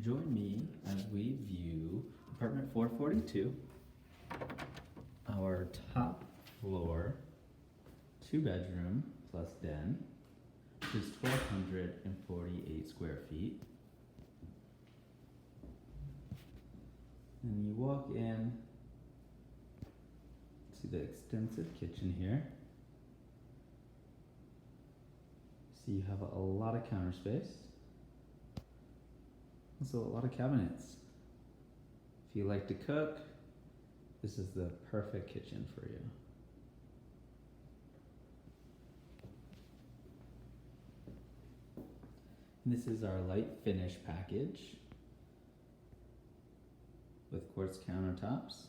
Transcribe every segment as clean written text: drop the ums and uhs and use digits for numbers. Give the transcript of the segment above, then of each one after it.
Join me as we view apartment 442, our top floor, 2-bedroom plus den, which is 1,248 square feet. And you walk in to the extensive kitchen here. So you have a lot of counter space. Also a lot of cabinets. If you like to cook, this is the perfect kitchen for you. And this is our light finish package with quartz countertops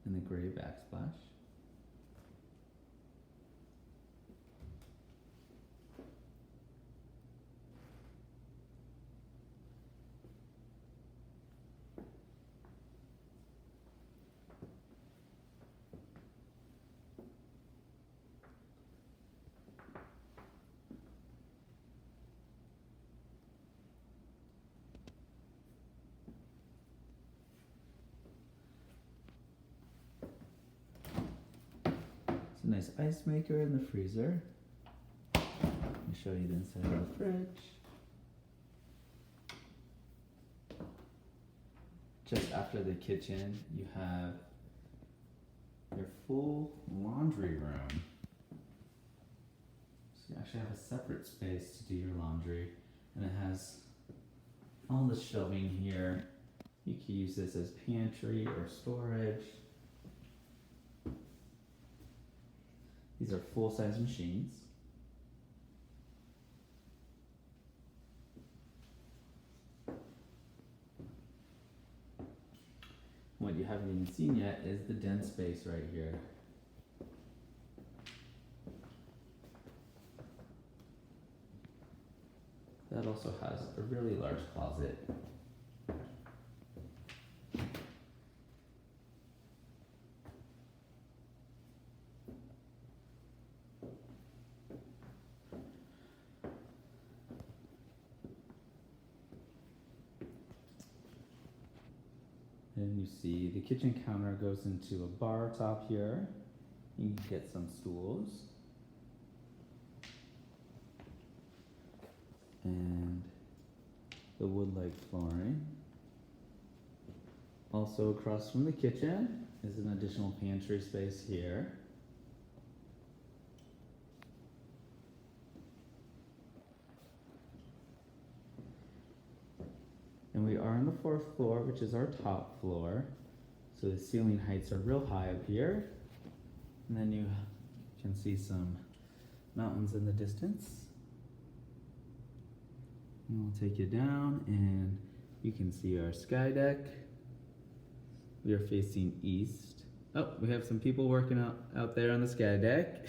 and the gray backsplash. It's a nice ice maker in the freezer. Let me show you the inside of the fridge. Just after the kitchen, you have your full laundry room. So you actually have a separate space to do your laundry, and it has all the shelving here. You can use this as pantry or storage. These are full-size machines. What you haven't even seen yet is the den space right here. That also has a really large closet. And you see the kitchen counter goes into a bar top here. You can get some stools. And the wood-like flooring. Also across from the kitchen is an additional pantry space here. And we are on the 4th floor, which is our top floor. So the ceiling heights are real high up here. And then you can see some mountains in the distance. And we'll take you down and you can see our sky deck. We are facing east. Oh, we have some people working out there on the sky deck.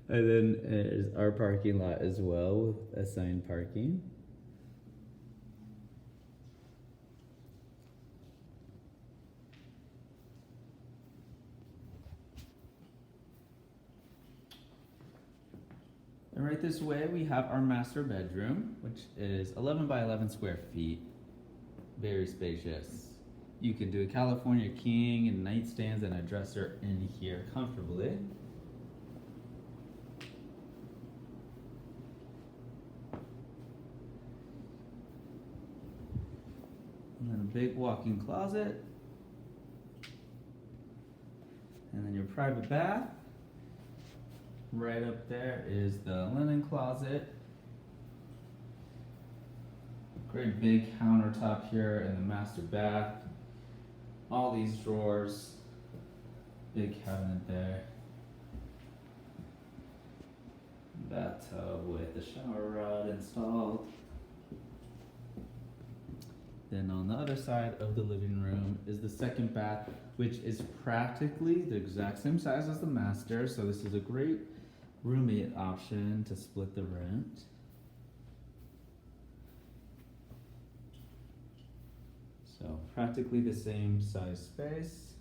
And then there's our parking lot as well with assigned parking. And right this way we have our master bedroom, which is 11 by 11 square feet. Very spacious. You can do a California king and nightstands and a dresser in here comfortably. And then a big walk-in closet. And then your private bath. Right up there is the linen closet. Great big countertop here in the master bath. All these drawers. Big cabinet there. Bathtub with the shower rod installed. Then on the other side of the living room is the second bath, which is practically the exact same size as the master. So this is a great roommate option to split the rent. So practically the same size space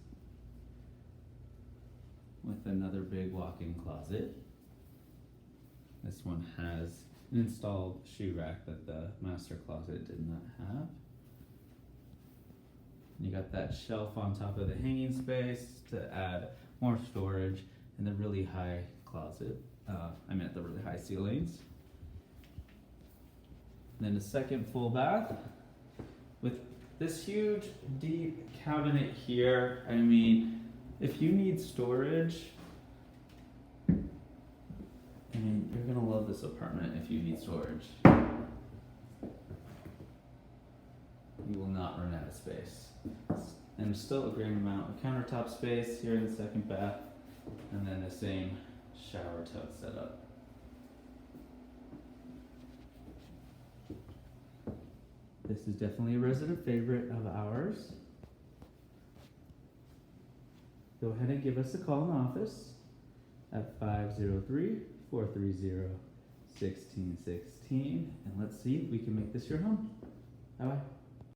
with another big walk-in closet. This one has an installed shoe rack that the master closet did not have. You got that shelf on top of the hanging space to add more storage and the really high closet. The really high ceilings. And then the second full bath with this huge deep cabinet here. I mean, if you need storage, you're gonna love this apartment if you need storage. You will not run out of space. And still a great amount of countertop space here in the second bath, and then the same shower tub setup. This is definitely a resident favorite of ours. Go ahead and give us a call in the office at 503-430-1616, and let's see if we can make this your home. Bye-bye.